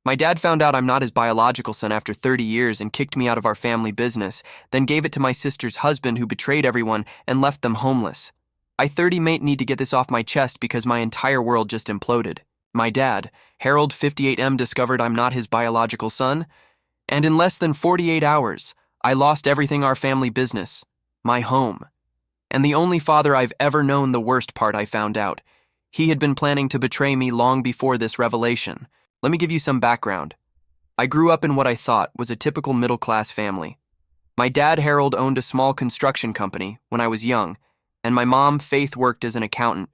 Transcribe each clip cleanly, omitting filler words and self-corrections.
My dad found out I'm not his biological son after 30 years and kicked me out of our family business, then gave it to my sister's husband who betrayed everyone and left them homeless. I 30 mate need to get this off my chest because my entire world just imploded. My dad, Harold 58M, discovered I'm not his biological son, and in less than 48 hours, I lost everything our family business, my home. And the only father I've ever known. The worst part I found out. He had been planning to betray me long before this revelation. Let me give you some background. I grew up in what I thought was a typical middle-class family. My dad, Harold, owned a small construction company when I was young, and my mom, Faith, worked as an accountant.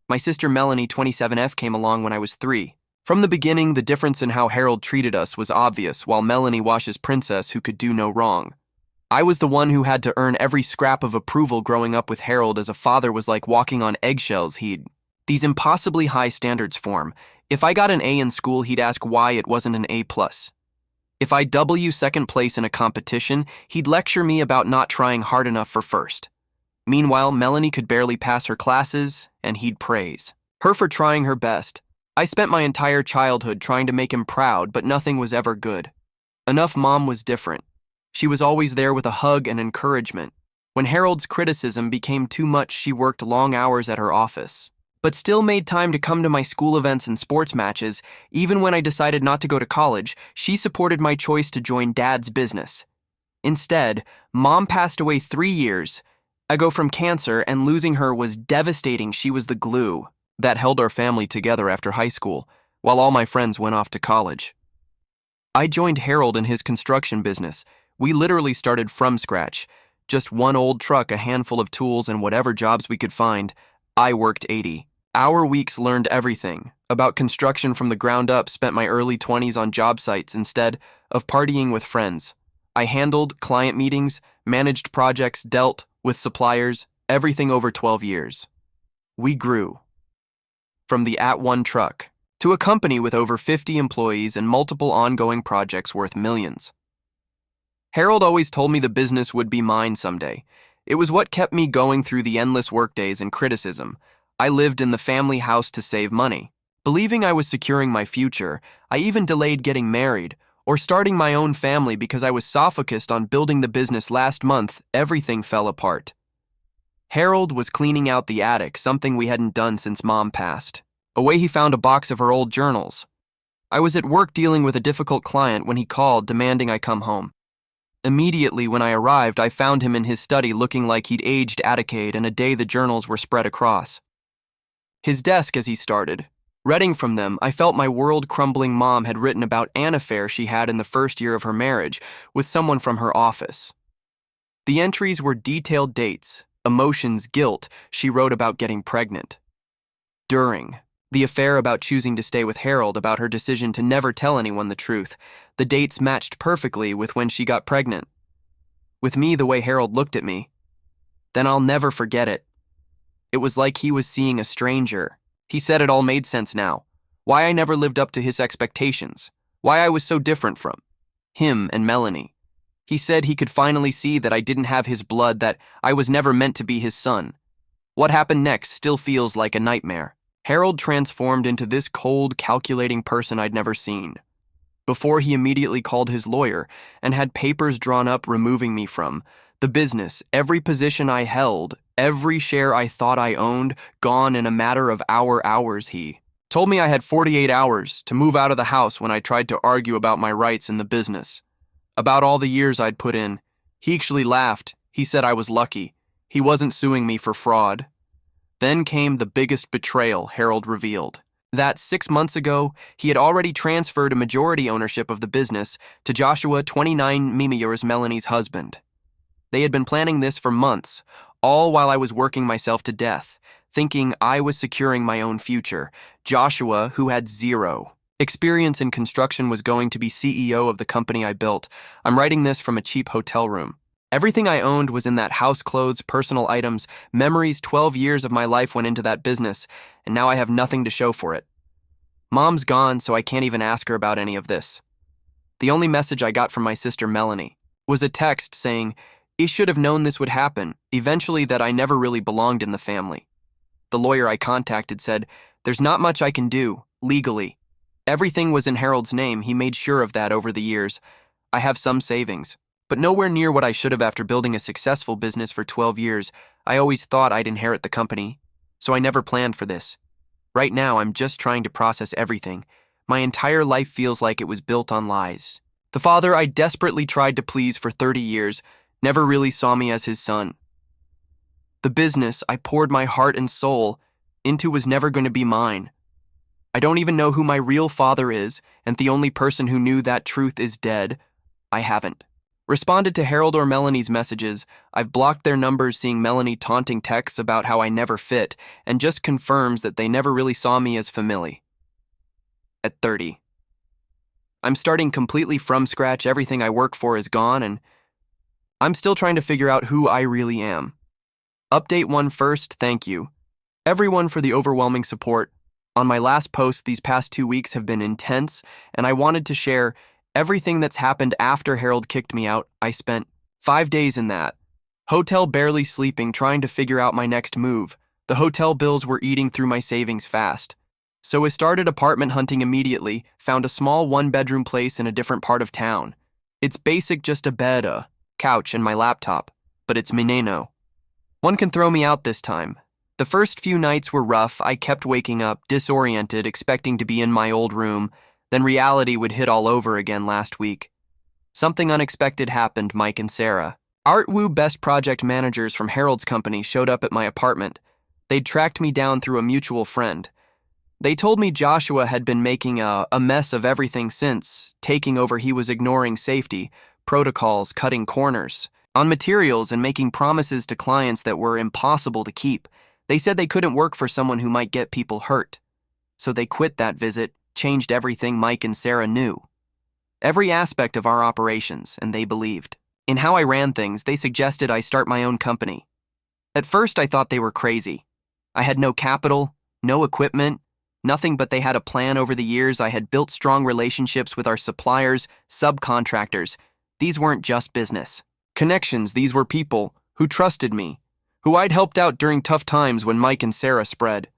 My sister, Melanie, 27F, came along when I was 3. From the beginning, the difference in how Harold treated us was obvious, while Melanie washes princess who could do no wrong. I was the one who had to earn every scrap of approval growing up with Harold, as a father was like walking on eggshells. These impossibly high standards form. If I got an A in school, he'd ask why it wasn't an A+. If I W second place in a competition, he'd lecture me about not trying hard enough for first. Meanwhile, Melanie could barely pass her classes, and he'd praise her for trying her best. I spent my entire childhood trying to make him proud, but nothing was ever good. Enough Mom was different. She was always there with a hug and encouragement. When Harold's criticism became too much, she worked long hours at her office, but still made time to come to my school events and sports matches. Even when I decided not to go to college, she supported my choice to join Dad's business. Instead, Mom passed away 3 years ago from cancer, and losing her was devastating. She was the glue that held our family together after high school, while all my friends went off to college. I joined Harold in his construction business. We literally started from scratch. Just one old truck, a handful of tools, and whatever jobs we could find. I worked 80-hour weeks, learned everything about construction from the ground up, spent my early 20s on job sites instead of partying with friends. I handled client meetings, managed projects, dealt with suppliers, everything over 12 years. We grew from the @1 truck to a company with over 50 employees and multiple ongoing projects worth millions. Harold always told me the business would be mine someday. It was what kept me going through the endless workdays and criticism. I lived in the family house to save money. Believing I was securing my future, I even delayed getting married or starting my own family because I was so focused on building the business. Last month, everything fell apart. Harold was cleaning out the attic, something we hadn't done since Mom passed. Away he found a box of her old journals. I was at work dealing with a difficult client when he called, demanding I come home. Immediately when I arrived, I found him in his study looking like he'd aged a decade, and a day the journals were spread across his desk as he started. Reading from them, I felt my world crumbling. Mom had written about an affair she had in the first year of her marriage with someone from her office. The entries were detailed dates, emotions, guilt. She wrote about getting pregnant during the affair, about choosing to stay with Harold, about her decision to never tell anyone the truth. The dates matched perfectly with when she got pregnant. With me, the way Harold looked at me, then I'll never forget it. It was like he was seeing a stranger. He said it all made sense now. Why I never lived up to his expectations. Why I was so different from him and Melanie. He said he could finally see that I didn't have his blood, that I was never meant to be his son. What happened next still feels like a nightmare. Harold transformed into this cold, calculating person I'd never seen. Before, he immediately called his lawyer and had papers drawn up removing me from the business, every position I held, every share I thought I owned, gone in a matter of hours. He told me I had 48 hours to move out of the house when I tried to argue about my rights in the business, about all the years I'd put in. He actually laughed. He said I was lucky. He wasn't suing me for fraud. Then came the biggest betrayal. Harold revealed that 6 months ago, he had already transferred a majority ownership of the business to Joshua, 29, Melanie's husband. They had been planning this for months, all while I was working myself to death, thinking I was securing my own future. Joshua, who had 0 experience in construction, was going to be CEO of the company I built. I'm writing this from a cheap hotel room. Everything I owned was in that house: clothes, personal items, memories. 12 years of my life went into that business, and now I have nothing to show for it. Mom's gone, so I can't even ask her about any of this. The only message I got from my sister Melanie was a text saying, "I should have known this would happen," eventually, that I never really belonged in the family. The lawyer I contacted said, "There's not much I can do, legally. Everything was in Harold's name. He made sure of that over the years. I have some savings, but nowhere near what I should have after building a successful business for 12 years. I always thought I'd inherit the company, so I never planned for this. Right now, I'm just trying to process everything. My entire life feels like it was built on lies. The father I desperately tried to please for 30 years never really saw me as his son. The business I poured my heart and soul into was never going to be mine. I don't even know who my real father is, and the only person who knew that truth is dead. I haven't responded to Harold or Melanie's messages. I've blocked their numbers, seeing Melanie taunting texts about how I never fit, and just confirms that they never really saw me as family. At 30. I'm starting completely from scratch. Everything I work for is gone, and I'm still trying to figure out who I really am. Update 1 first, thank you, everyone, for the overwhelming support. On my last post, these past 2 weeks have been intense, and I wanted to share everything that's happened after Harold kicked me out. I spent 5 days in that hotel, barely sleeping, trying to figure out my next move. The hotel bills were eating through my savings fast. So I started apartment hunting immediately, found a small 1-bedroom place in a different part of town. It's basic, just a bed, a couch, and my laptop, but it's Mineno. One can throw me out this time. The first few nights were rough. I kept waking up, disoriented, expecting to be in my old room. Then reality would hit all over again last week. Something unexpected happened. Mike and Sarah, ArtWoo best project managers from Harold's company, showed up at my apartment. They'd tracked me down through a mutual friend. They told me Joshua had been making a mess of everything since taking over. He was ignoring safety protocols, cutting corners on materials, and making promises to clients that were impossible to keep. They said they couldn't work for someone who might get people hurt. So they quit that visit, changed everything. Mike and Sarah knew every aspect of our operations, and they believed in how I ran things. They suggested I start my own company. At first, I thought they were crazy. I had no capital, no equipment, nothing, but they had a plan. Over the years, I had built strong relationships with our suppliers, subcontractors. These weren't just business connections. These were people who trusted me, who I'd helped out during tough times. When Mike and Sarah spread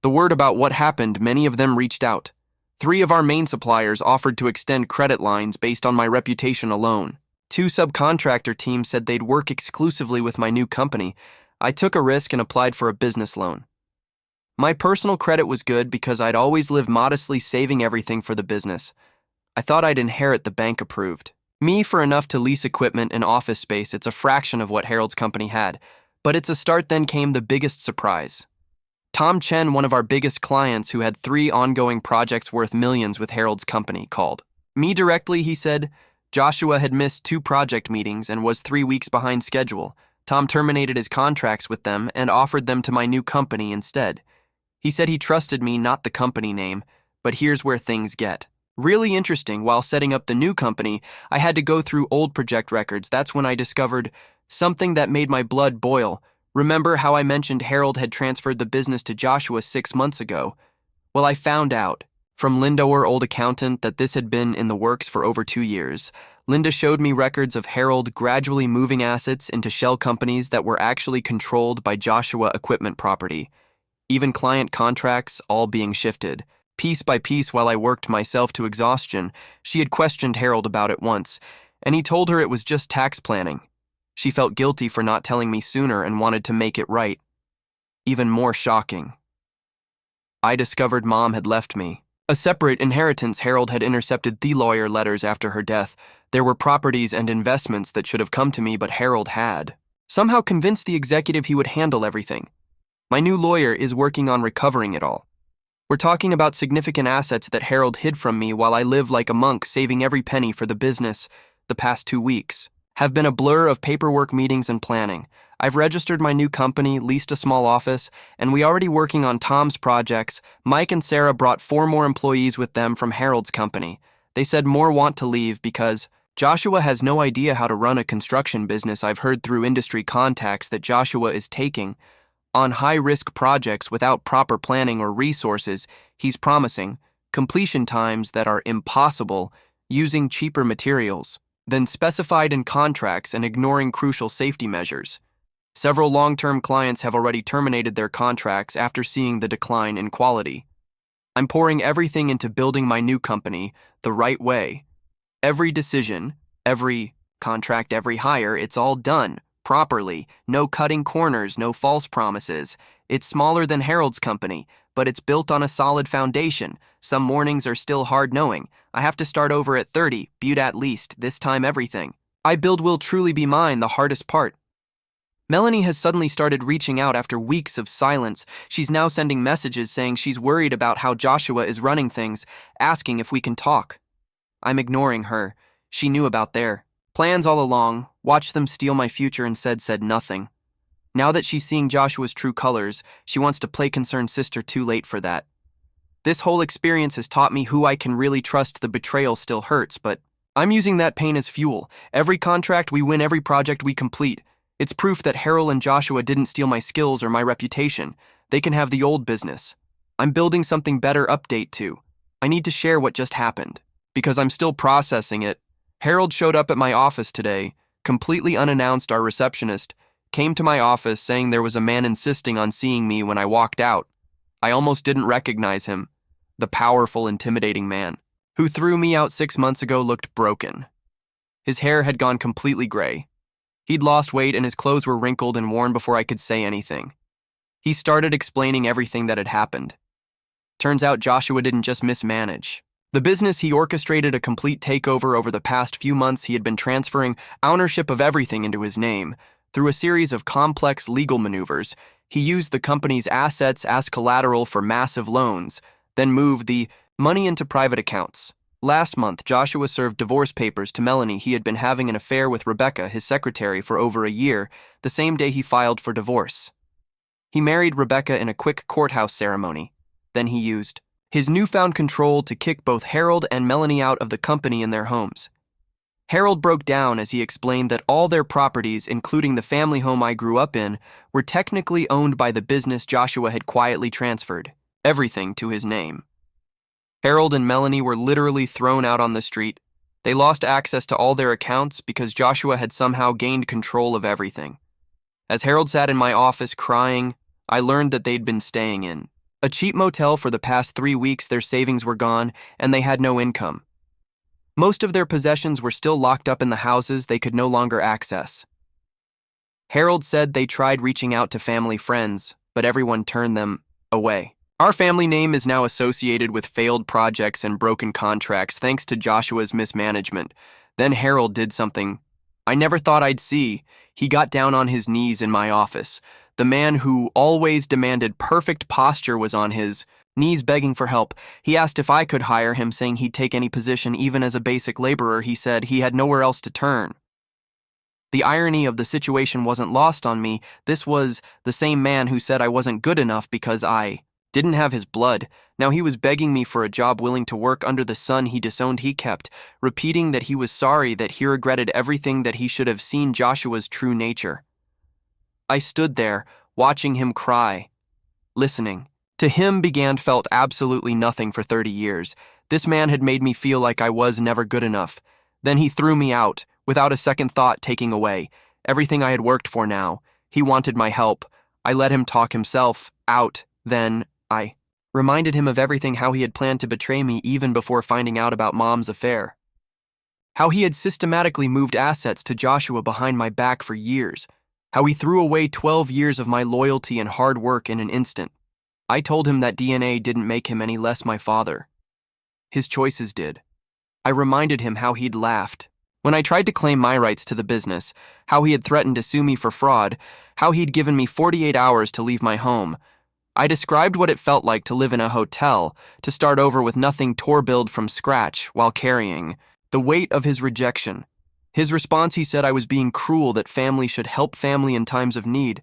the word about what happened, many of them reached out. 3 of our main suppliers offered to extend credit lines based on my reputation alone. 2 subcontractor teams said they'd work exclusively with my new company. I took a risk and applied for a business loan. My personal credit was good because I'd always lived modestly, saving everything for the business. I thought I'd inherit the bank-approved me for enough to lease equipment and office space. It's a fraction of what Harold's company had, but it's a start. Then came the biggest surprise. Tom Chen, one of our biggest clients who had 3 ongoing projects worth millions with Harold's company, called me directly. He said Joshua had missed 2 project meetings and was 3 weeks behind schedule. Tom terminated his contracts with them and offered them to my new company instead. He said he trusted me, not the company name, but here's where things get really interesting. While setting up the new company, I had to go through old project records. That's when I discovered something that made my blood boil. Remember how I mentioned Harold had transferred the business to Joshua 6 months ago? Well, I found out from Linda, our old accountant, that this had been in the works for over 2 years. Linda showed me records of Harold gradually moving assets into shell companies that were actually controlled by Joshua Equipment Property. Even client contracts all being shifted, piece by piece. While I worked myself to exhaustion, she had questioned Harold about it once, and he told her it was just tax planning. She felt guilty for not telling me sooner and wanted to make it right. Even more shocking, I discovered Mom had left me a separate inheritance. Harold had intercepted the lawyer letters after her death. There were properties and investments that should have come to me, but Harold had somehow convinced the executive he would handle everything. My new lawyer is working on recovering it all. We're talking about significant assets that Harold hid from me while I live like a monk, saving every penny for the business. The past 2 weeks have been a blur of paperwork, meetings, and planning. I've registered my new company, leased a small office, and we already working on Tom's projects. Mike and Sarah brought 4 more employees with them from Harold's company. They said more want to leave because Joshua has no idea how to run a construction business. I've heard through industry contacts that Joshua is taking on high-risk projects without proper planning or resources. He's promising completion times that are impossible, using cheaper materials than specified in contracts and ignoring crucial safety measures. Several long-term clients have already terminated their contracts after seeing the decline in quality. I'm pouring everything into building my new company the right way. Every decision, every contract, every hire, it's all done properly. No cutting corners, no false promises. It's smaller than Harold's company, but it's built on a solid foundation. Some mornings are still hard knowing. I have to start over at 30, but at least, this time everything I build will truly be mine, the hardest part. Melanie has suddenly started reaching out after weeks of silence. She's now sending messages saying she's worried about how Joshua is running things, asking if we can talk. I'm ignoring her. She knew about their plans all along, watched them steal my future and said nothing. Now that she's seeing Joshua's true colors, she wants to play concerned sister. Too late for that. This whole experience has taught me who I can really trust. The betrayal still hurts, but I'm using that pain as fuel. Every contract we win, every project we complete, it's proof that Harold and Joshua didn't steal my skills or my reputation. They can have the old business. I'm building something better. Update 2. I need to share what just happened, because I'm still processing it. Harold showed up at my office today, completely unannounced. Our receptionist came to my office saying there was a man insisting on seeing me when I walked out. I almost didn't recognize him. The powerful, intimidating man who threw me out 6 months ago looked broken. His hair had gone completely gray. He'd lost weight and his clothes were wrinkled and worn before I could say anything. He started explaining everything that had happened. Turns out Joshua didn't just mismanage the business, he orchestrated a complete takeover. Over the past few months, he had been transferring ownership of everything into his name. Through a series of complex legal maneuvers, he used the company's assets as collateral for massive loans, then moved the money into private accounts. Last month, Joshua served divorce papers to Melanie. He had been having an affair with Rebecca, his secretary, for over a year, the same day he filed for divorce. He married Rebecca in a quick courthouse ceremony. Then he used his newfound control to kick both Harold and Melanie out of the company and their homes. Harold broke down as he explained that all their properties, including the family home I grew up in, were technically owned by the business Joshua had quietly transferred, everything to his name. Harold and Melanie were literally thrown out on the street. They lost access to all their accounts because Joshua had somehow gained control of everything. As Harold sat in my office crying, I learned that they'd been staying in a cheap motel for the past 3 weeks. Their savings were gone, and they had no income. Most of their possessions were still locked up in the houses they could no longer access. Harold said they tried reaching out to family friends, but everyone turned them away. Our family name is now associated with failed projects and broken contracts thanks to Joshua's mismanagement. Then Harold did something I never thought I'd see. He got down on his knees in my office. The man who always demanded perfect posture was on his knees begging for help. He asked if I could hire him, saying he'd take any position, even as a basic laborer. He said he had nowhere else to turn. The irony of the situation wasn't lost on me. This was the same man who said I wasn't good enough because I didn't have his blood. Now he was begging me for a job, willing to work under the sun he disowned. He kept repeating that he was sorry, that he regretted everything, that he should have seen Joshua's true nature. I stood there, watching him cry, listening. To him felt absolutely nothing for 30 years. This man had made me feel like I was never good enough. Then he threw me out, without a second thought, taking away everything I had worked for now. He wanted my help. I let him talk himself out. Then I reminded him of everything, how he had planned to betray me even before finding out about Mom's affair. How he had systematically moved assets to Joshua behind my back for years. How he threw away 12 years of my loyalty and hard work in an instant. I told him that DNA didn't make him any less my father. His choices did. I reminded him how he'd laughed when I tried to claim my rights to the business, how he had threatened to sue me for fraud, how he'd given me 48 hours to leave my home. I described what it felt like to live in a hotel, to start over with nothing, to build from scratch while carrying the weight of his rejection. His response, he said I was being cruel, that family should help family in times of need.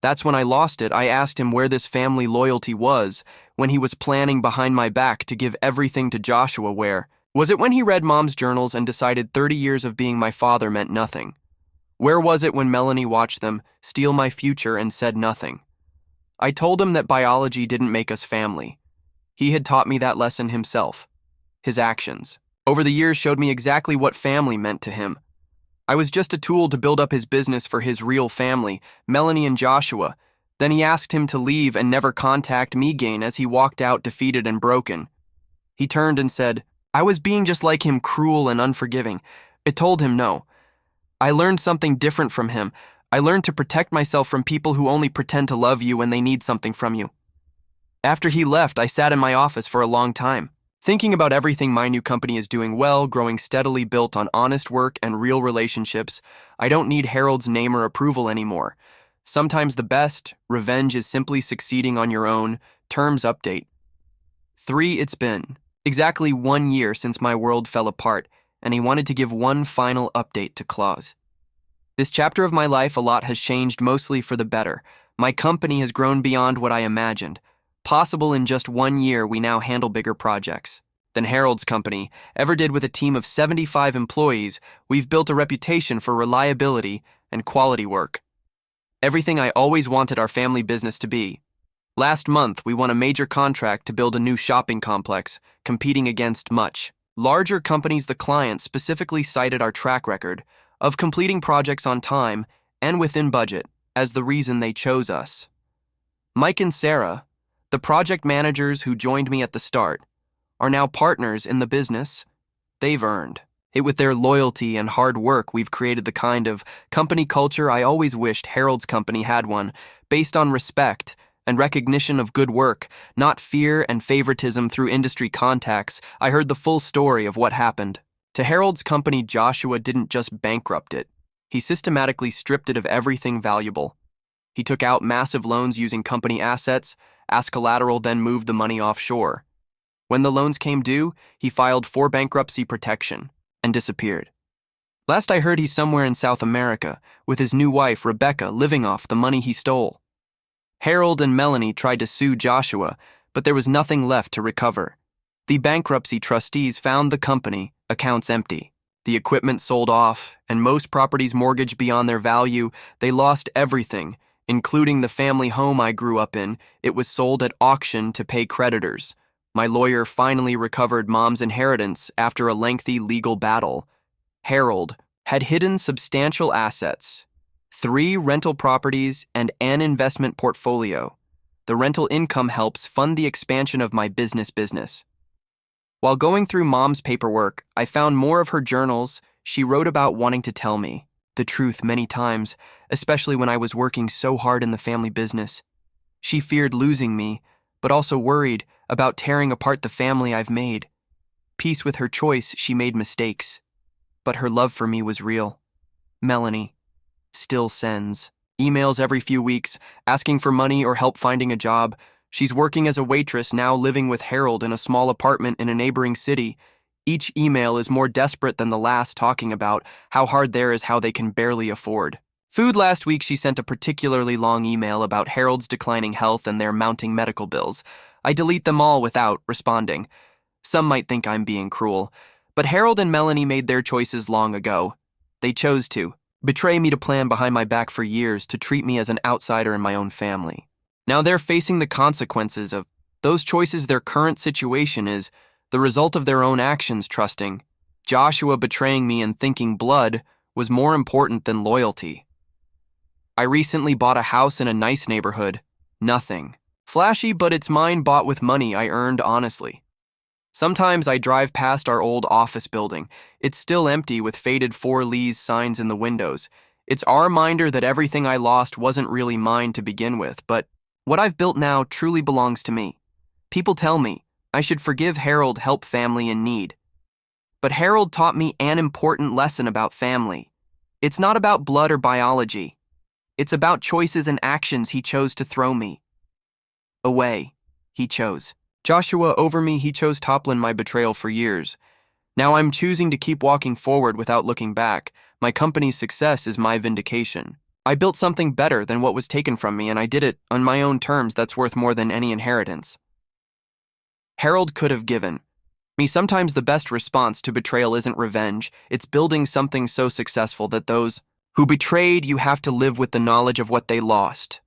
That's when I lost it. I asked him where this family loyalty was when he was planning behind my back to give everything to Joshua. Where was it when he read Mom's journals and decided 30 years of being my father meant nothing? Where was it when Melanie watched them steal my future and said nothing? I told him that biology didn't make us family. He had taught me that lesson himself. His actions over the years showed me exactly what family meant to him. I was just a tool to build up his business for his real family, Melanie and Joshua. Then he asked him to leave and never contact me again as he walked out defeated and broken. He turned and said, I was being just like him, cruel and unforgiving. It told him no. I learned something different from him. I learned to protect myself from people who only pretend to love you when they need something from you. After he left, I sat in my office for a long time, thinking about everything my new company is doing well, growing steadily, built on honest work and real relationships. I don't need Harold's name or approval anymore. Sometimes the best revenge is simply succeeding on your own. Terms update. 3. It's been exactly 1 year since my world fell apart, and he wanted to give one final update to Claus. This chapter of my life, a lot has changed, mostly for the better. My company has grown beyond what I imagined. Possible in just 1 year, we now handle bigger projects than Harold's company ever did. With a team of 75 employees, we've built a reputation for reliability and quality work. Everything I always wanted our family business to be. Last month, we won a major contract to build a new shopping complex, competing against much larger companies. The client specifically cited our track record of completing projects on time and within budget as the reason they chose us. Mike and Sarah, the project managers who joined me at the start, are now partners in the business they've earned. With their loyalty and hard work, we've created the kind of company culture I always wished Harold's company had one, based on respect and recognition of good work, not fear and favoritism through industry contacts. I heard the full story of what happened. To Harold's company, Joshua didn't just bankrupt it. He systematically stripped it of everything valuable. He took out massive loans using company assets, asked collateral, then moved the money offshore. When the loans came due, he filed for bankruptcy protection and disappeared. Last I heard, he's somewhere in South America with his new wife, Rebecca, living off the money he stole. Harold and Melanie tried to sue Joshua, but there was nothing left to recover. The bankruptcy trustees found the company accounts empty, the equipment sold off, and most properties mortgaged beyond their value. They lost everything, including the family home I grew up in. It was sold at auction to pay creditors. My lawyer finally recovered Mom's inheritance after a lengthy legal battle. Harold had hidden substantial assets, 3 rental properties and an investment portfolio. The rental income helps fund the expansion of my business. While going through Mom's paperwork, I found more of her journals. She wrote about wanting to tell me the truth many times, especially when I was working so hard in the family business. She feared losing me, but also worried about tearing apart the family I've made. Peace with her choice, she made mistakes, but her love for me was real. Melanie still sends emails every few weeks, asking for money or help finding a job. She's working as a waitress now, living with Harold in a small apartment in a neighboring city. Each email is more desperate than the last, talking about how hard there is, how they can barely afford food. Last week, she sent a particularly long email about Harold's declining health and their mounting medical bills. I delete them all without responding. Some might think I'm being cruel, but Harold and Melanie made their choices long ago. They chose to betray me, to plan behind my back for years, to treat me as an outsider in my own family. Now they're facing the consequences of those choices. Their current situation is the result of their own actions, trusting Joshua, betraying me, and thinking blood was more important than loyalty. I recently bought a house in a nice neighborhood. Nothing flashy, but it's mine, bought with money I earned honestly. Sometimes I drive past our old office building. It's still empty with faded For Lease signs in the windows. It's a reminder that everything I lost wasn't really mine to begin with, but what I've built now truly belongs to me. People tell me I should forgive Harold, help family in need. But Harold taught me an important lesson about family. It's not about blood or biology. It's about choices and actions. He chose to throw me away. He chose Joshua over me. He chose Toplin, my betrayal, for years. Now I'm choosing to keep walking forward without looking back. My company's success is my vindication. I built something better than what was taken from me, and I did it on my own terms. That's worth more than any inheritance Harold could have given me. Sometimes the best response to betrayal isn't revenge. It's building something so successful that those who betrayed you have to live with the knowledge of what they lost.